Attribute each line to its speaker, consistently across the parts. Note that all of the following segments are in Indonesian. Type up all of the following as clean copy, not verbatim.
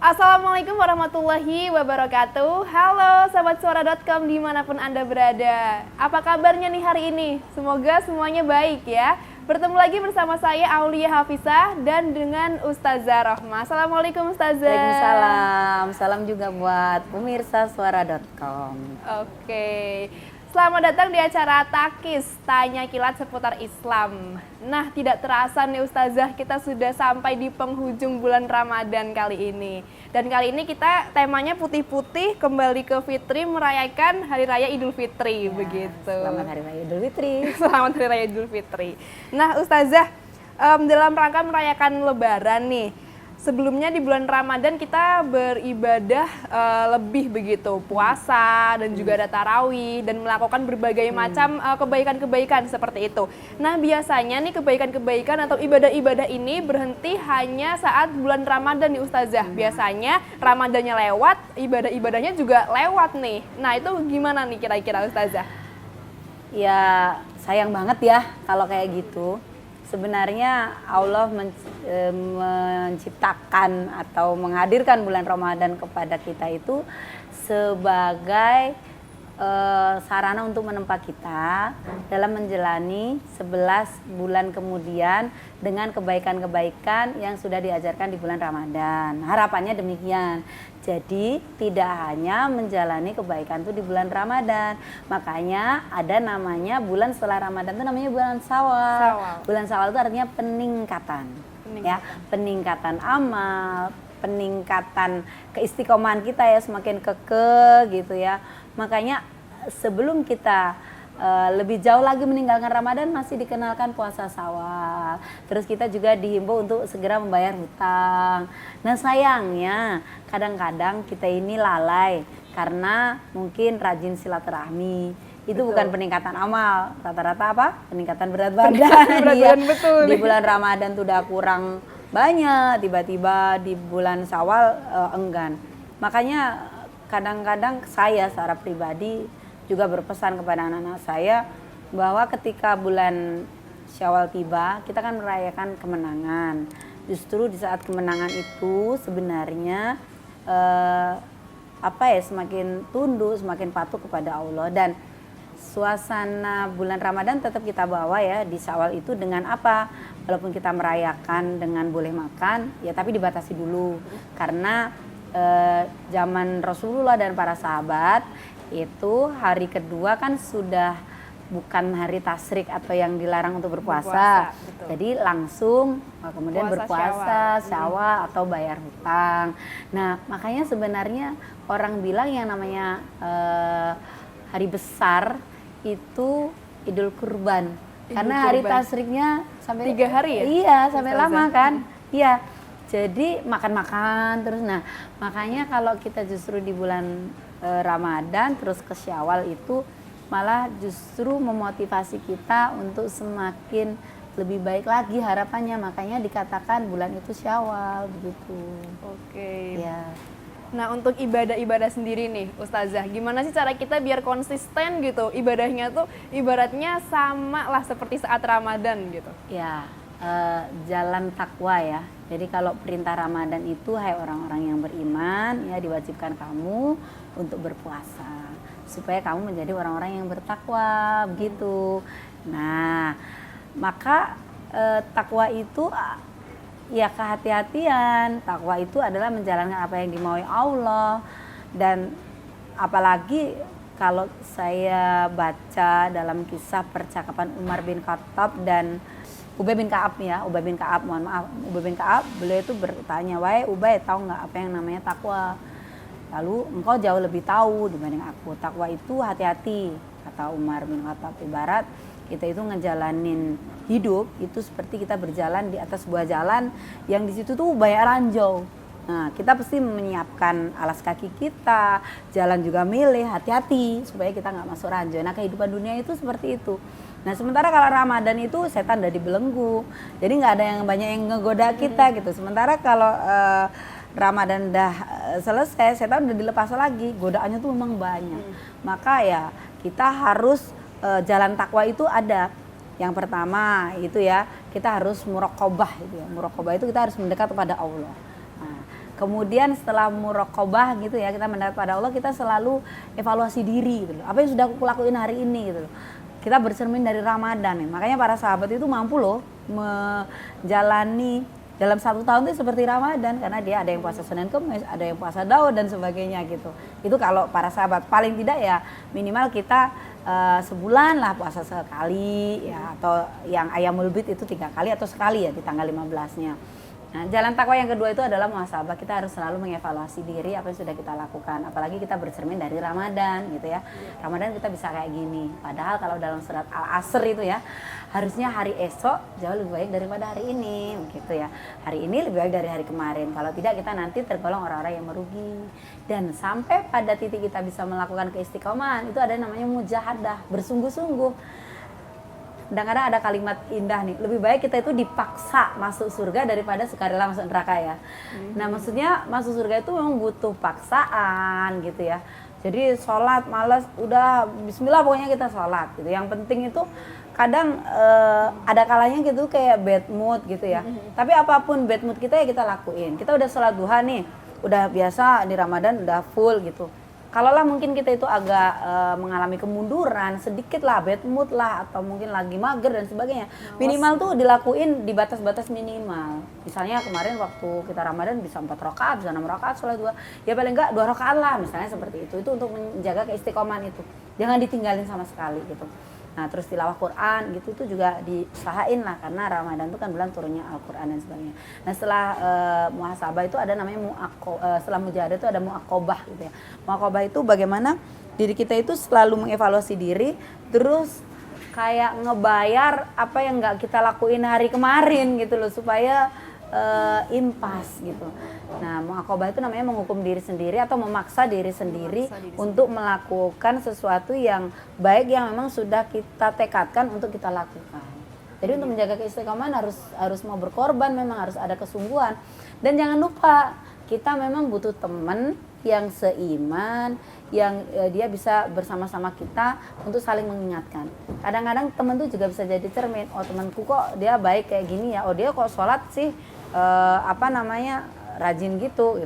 Speaker 1: Assalamualaikum warahmatullahi wabarakatuh. Halo Sobat Suara.com dimanapun Anda berada. Apa kabarnya nih hari ini? Semoga semuanya baik ya. Bertemu lagi bersama saya Aulia Hafizah dan dengan Ustazah Rohmah. Assalamualaikum Ustazah.
Speaker 2: Waalaikumsalam. Salam juga buat pemirsa Suara.com.
Speaker 1: Oke. Selamat datang di acara Takis, Tanya Kilat seputar Islam. Nah, tidak terasa nih Ustazah, kita sudah sampai di penghujung bulan Ramadan kali ini. Dan kali ini kita temanya putih-putih, kembali ke Fitri, merayakan Hari Raya Idul Fitri, begitu.
Speaker 2: Selamat Hari Raya Idul Fitri.
Speaker 1: Selamat Hari Raya Idul Fitri. Nah Ustazah, dalam rangka merayakan Lebaran nih, sebelumnya di bulan Ramadan kita beribadah lebih begitu, puasa dan juga ada tarawih dan melakukan berbagai macam kebaikan-kebaikan seperti itu. Nah biasanya nih kebaikan-kebaikan atau ibadah-ibadah ini berhenti hanya saat bulan Ramadan nih Ustazah. Biasanya Ramadannya lewat, ibadah-ibadahnya juga lewat nih. Nah itu gimana nih kira-kira Ustazah?
Speaker 2: Ya sayang banget ya kalau kayak gitu. Sebenarnya Allah menciptakan atau menghadirkan bulan Ramadan kepada kita itu sebagai sarana untuk menempa kita dalam menjalani 11 bulan kemudian dengan kebaikan-kebaikan yang sudah diajarkan di bulan Ramadan. Harapannya demikian. Jadi tidak hanya menjalani kebaikan itu di bulan Ramadan. Makanya ada namanya bulan setelah Ramadan itu namanya bulan Syawal. Bulan Syawal itu artinya peningkatan. Ya, peningkatan amal, peningkatan keistiqomahan kita ya, semakin kekeh gitu ya. Makanya sebelum kita lebih jauh lagi meninggalkan Ramadan masih dikenalkan puasa Syawal. Terus kita juga dihimbau untuk segera membayar hutang. Nah sayangnya kadang-kadang kita ini lalai karena mungkin rajin silaturahmi. Itu betul. Bukan peningkatan amal, rata-rata apa? Peningkatan berat badan. Ya.
Speaker 1: Betul.
Speaker 2: Di bulan Ramadan tuh udah kurang banyak, tiba-tiba di bulan Syawal enggan. Makanya kadang-kadang saya secara pribadi juga berpesan kepada anak-anak saya bahwa ketika bulan Syawal tiba, kita kan merayakan kemenangan. Justru di saat kemenangan itu sebenarnya semakin tunduk, semakin patuh kepada Allah. Dan suasana bulan Ramadan tetap kita bawa ya di Syawal itu dengan apa? Walaupun kita merayakan dengan boleh makan, ya tapi dibatasi dulu. Karena zaman Rasulullah dan para sahabat itu hari kedua kan sudah bukan hari tasyrik atau yang dilarang untuk berpuasa. Jadi langsung kemudian berpuasa Syawal atau bayar hutang. Nah makanya sebenarnya orang bilang yang namanya hari besar itu Idul Kurban. Karena hari tasyriknya sampai
Speaker 1: 3 hari ya?
Speaker 2: Iya sampai lama kan. Iya. Jadi makan-makan terus. Nah makanya kalau kita justru di bulan Ramadan terus ke Syawal itu malah justru memotivasi kita untuk semakin lebih baik lagi harapannya. Makanya dikatakan bulan itu Syawal begitu.
Speaker 1: Oke.
Speaker 2: Ya.
Speaker 1: Nah untuk ibadah-ibadah sendiri nih Ustazah, gimana sih cara kita biar konsisten gitu ibadahnya tuh ibaratnya sama lah seperti saat Ramadan gitu?
Speaker 2: Ya, jalan takwa ya. Jadi kalau perintah Ramadan itu hai orang-orang yang beriman ya diwajibkan kamu untuk berpuasa supaya kamu menjadi orang-orang yang bertakwa begitu. Nah, maka takwa itu ya kehati-hatian. Takwa itu adalah menjalankan apa yang dimaui Allah. Dan apalagi kalau saya baca dalam kisah percakapan Umar bin Khattab dan Ubay bin Ka'ab ya, Ubay bin Ka'ab, mohon maaf, Ubay bin Ka'ab, beliau itu bertanya, "Wahai Ubay, tahu nggak apa yang namanya takwa?" Lalu, "Engkau jauh lebih tahu dibanding aku. Takwa itu hati-hati," kata Umar bin Khattab. Ibarat kita itu ngejalanin hidup itu seperti kita berjalan di atas sebuah jalan yang di situ tuh banyak ranjau. Nah, kita pasti menyiapkan alas kaki kita, jalan juga milih, hati-hati supaya kita nggak masuk ranjau. Nah, kehidupan dunia itu seperti itu. Nah sementara kalau Ramadan itu setan udah dibelenggu, jadi nggak ada yang banyak yang ngegoda kita gitu. Sementara kalau Ramadan udah selesai, setan udah dilepas lagi, godaannya tuh memang banyak. Maka ya kita harus jalan takwa itu ada. Yang pertama itu ya kita harus muraqabah itu ya. Muraqabah itu kita harus mendekat kepada Allah. Nah, Kemudian setelah muraqabah gitu ya, kita mendapat pada Allah, kita selalu evaluasi diri gitu loh. Apa yang sudah aku lakuin hari ini gitu loh. Kita bercermin dari Ramadan ya. Makanya para sahabat itu mampu loh menjalani dalam 1 tahun itu seperti Ramadan, karena dia ada yang puasa Senin Kemis, ada yang puasa Daud dan sebagainya gitu. Itu kalau para sahabat, paling tidak ya minimal kita sebulan lah puasa sekali ya, atau yang Ayyamul Bid itu 3 kali atau sekali ya di tanggal 15-nya. Nah, jalan takwa yang kedua itu adalah muhasabah. Kita harus selalu mengevaluasi diri apa yang sudah kita lakukan. Apalagi kita bercermin dari Ramadan gitu ya. Ramadan kita bisa kayak gini. Padahal kalau dalam surat Al-Asr itu ya, harusnya hari esok jauh lebih baik daripada hari ini gitu ya. Hari ini lebih baik dari hari kemarin. Kalau tidak kita nanti tergolong orang-orang yang merugi. Dan sampai pada titik kita bisa melakukan keistiqomahan, itu ada namanya mujahadah, bersungguh-sungguh. Kadang-kadang ada kalimat indah nih, lebih baik kita itu dipaksa masuk surga daripada sukarela masuk neraka ya. Nah maksudnya masuk surga itu memang butuh paksaan gitu ya. Jadi sholat malas, udah bismillah pokoknya kita sholat gitu. Yang penting itu kadang ada kalanya gitu kayak bad mood gitu ya. Tapi apapun bad mood kita ya kita lakuin. Kita udah sholat duha nih, udah biasa di Ramadan udah full gitu. Kalaulah mungkin kita itu agak mengalami kemunduran, sedikit lah bad mood lah, atau mungkin lagi mager dan sebagainya. Minimal tuh dilakuin di batas-batas minimal. Misalnya kemarin waktu kita Ramadan bisa 4 rakaat, bisa 6 rakaat sholat duha. Ya paling enggak 2 rakaat lah misalnya seperti itu. Itu untuk menjaga keistiqomahan itu. Jangan ditinggalin sama sekali gitu. Nah terus tilawah Quran gitu itu juga diusahain lah, karena Ramadan itu kan bulan turunnya Al-Quran dan sebagainya. Nah setelah muhasabah itu ada namanya setelah mujahadah itu ada muaqabah gitu ya. Muaqabah itu bagaimana diri kita itu selalu mengevaluasi diri, terus kayak ngebayar apa yang nggak kita lakuin hari kemarin gitu loh, supaya impas gitu. Nah, muaqabah itu namanya menghukum diri sendiri atau memaksa diri sendiri untuk melakukan sesuatu yang baik yang memang sudah kita tekadkan untuk kita lakukan. Jadi untuk menjaga keistiqomahan harus mau berkorban, memang harus ada kesungguhan. Dan jangan lupa kita memang butuh teman yang seiman, yang dia bisa bersama-sama kita untuk saling mengingatkan. Kadang-kadang teman itu juga bisa jadi cermin. Oh temanku kok dia baik kayak gini ya. Oh dia kok sholat sih rajin gitu.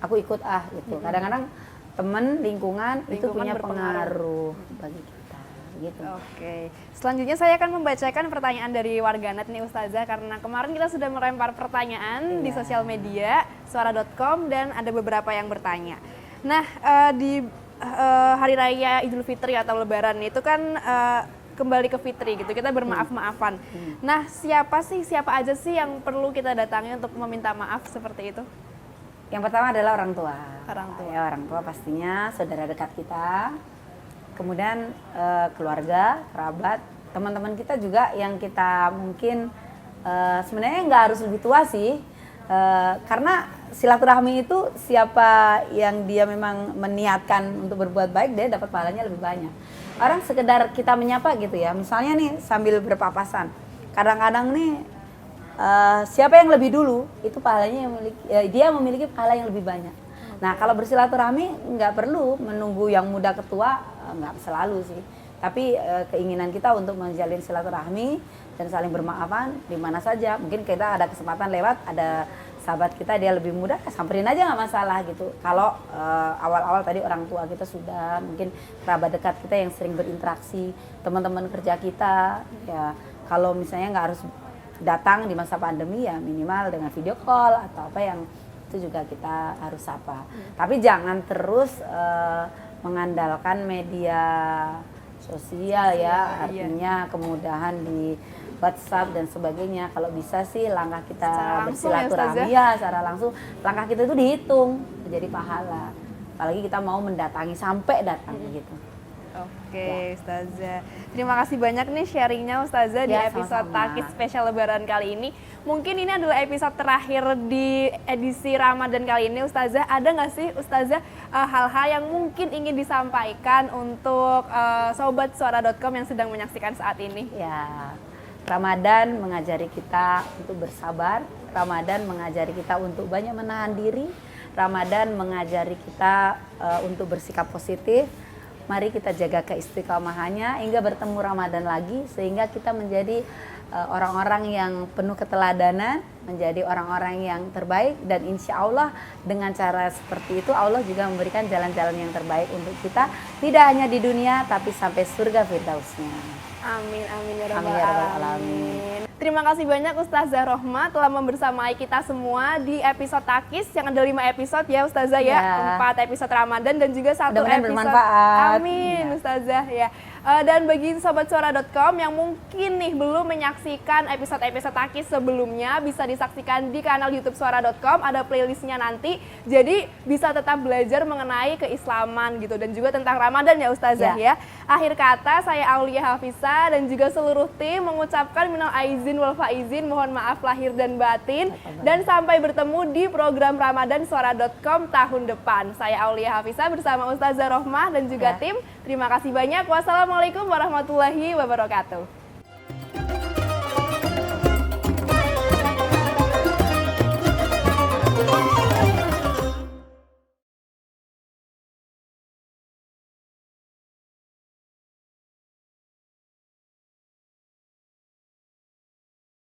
Speaker 2: Aku ikut gitu. Kadang-kadang teman lingkungan itu punya pengaruh bagi kita gitu.
Speaker 1: Oke. Selanjutnya saya akan membacakan pertanyaan dari warganet nih Ustazah, karena kemarin kita sudah melempar pertanyaan di sosial media suara.com dan ada beberapa yang bertanya. Nah, di hari raya Idul Fitri atau Lebaran itu kan kembali ke fitri gitu, kita bermaaf-maafan. Nah, siapa aja sih yang perlu kita datangi untuk meminta maaf seperti itu?
Speaker 2: Yang pertama adalah orang tua. Ya, orang tua pastinya saudara dekat kita. Kemudian keluarga, kerabat, teman-teman kita juga yang kita mungkin sebenarnya nggak harus lebih tua sih. Karena silaturahmi itu siapa yang dia memang meniatkan untuk berbuat baik, dia dapat pahalanya lebih banyak. Orang sekedar kita menyapa gitu ya, misalnya nih sambil berpapasan, kadang-kadang nih siapa yang lebih dulu itu pahalanya dia memiliki pahala yang lebih banyak. Nah kalau bersilaturahmi nggak perlu menunggu yang muda ketua, nggak selalu sih, tapi keinginan kita untuk menjalin silaturahmi dan saling bermaafan di mana saja. Mungkin kita ada kesempatan lewat, ada sahabat kita dia lebih muda, samperin aja nggak masalah gitu. Kalau awal-awal tadi orang tua kita sudah, mungkin kerabat dekat kita yang sering berinteraksi, teman-teman kerja kita, ya kalau misalnya nggak harus datang di masa pandemi ya minimal dengan video call atau apa yang itu juga kita harus sapa. Tapi jangan terus mengandalkan media sosial ya, artinya kemudahan di WhatsApp dan sebagainya. Kalau bisa sih langkah kita bersilaturahmi ya secara langsung, langkah kita itu dihitung menjadi pahala. Apalagi kita mau mendatangi sampai datang gitu.
Speaker 1: Oke, Ustazah. Terima kasih banyak nih sharingnya Ustazah di episode Takis spesial Lebaran kali ini. Mungkin ini adalah episode terakhir di edisi Ramadan kali ini, Ustazah. Ada nggak sih Ustazah hal-hal yang mungkin ingin disampaikan untuk sobat suara.com yang sedang menyaksikan saat ini?
Speaker 2: Ya, Ramadan mengajari kita untuk bersabar. Ramadan mengajari kita untuk banyak menahan diri. Ramadan mengajari kita untuk bersikap positif. Mari kita jaga keistiqomahannya hingga bertemu Ramadan lagi, sehingga kita menjadi orang-orang yang penuh keteladanan, menjadi orang-orang yang terbaik, dan insya Allah dengan cara seperti itu Allah juga memberikan jalan-jalan yang terbaik untuk kita, tidak hanya di dunia tapi sampai surga firdausnya.
Speaker 1: Amin, amin ya
Speaker 2: Amin
Speaker 1: rabbal
Speaker 2: ya rabbal
Speaker 1: alamin.
Speaker 2: alamin.
Speaker 1: Terima kasih banyak Ustazah Rohmah telah membersamai kita semua di episode Takis yang ada 5 episode ya Ustazah ya.
Speaker 2: Ya.
Speaker 1: 4 episode Ramadan dan juga 1
Speaker 2: Mudah-mudahan
Speaker 1: episode.
Speaker 2: bermanfaat.
Speaker 1: Amin
Speaker 2: Ya.
Speaker 1: Ustazah ya. Dan bagi sobatsuara.com yang mungkin nih belum menyaksikan episode-episode Takis sebelumnya, bisa disaksikan di kanal YouTube suara.com, ada playlistnya nanti. Jadi bisa tetap belajar mengenai keislaman gitu dan juga tentang Ramadan ya Ustazah ya. Akhir kata saya Aulia Hafisa dan juga seluruh tim mengucapkan minal aizin wal faizin, mohon maaf lahir dan batin, dan sampai bertemu di program Ramadan suara.com tahun depan. Saya Aulia Hafisa bersama Ustazah Rohmah dan juga tim. Terima kasih banyak. Wassalamualaikum warahmatullahi wabarakatuh.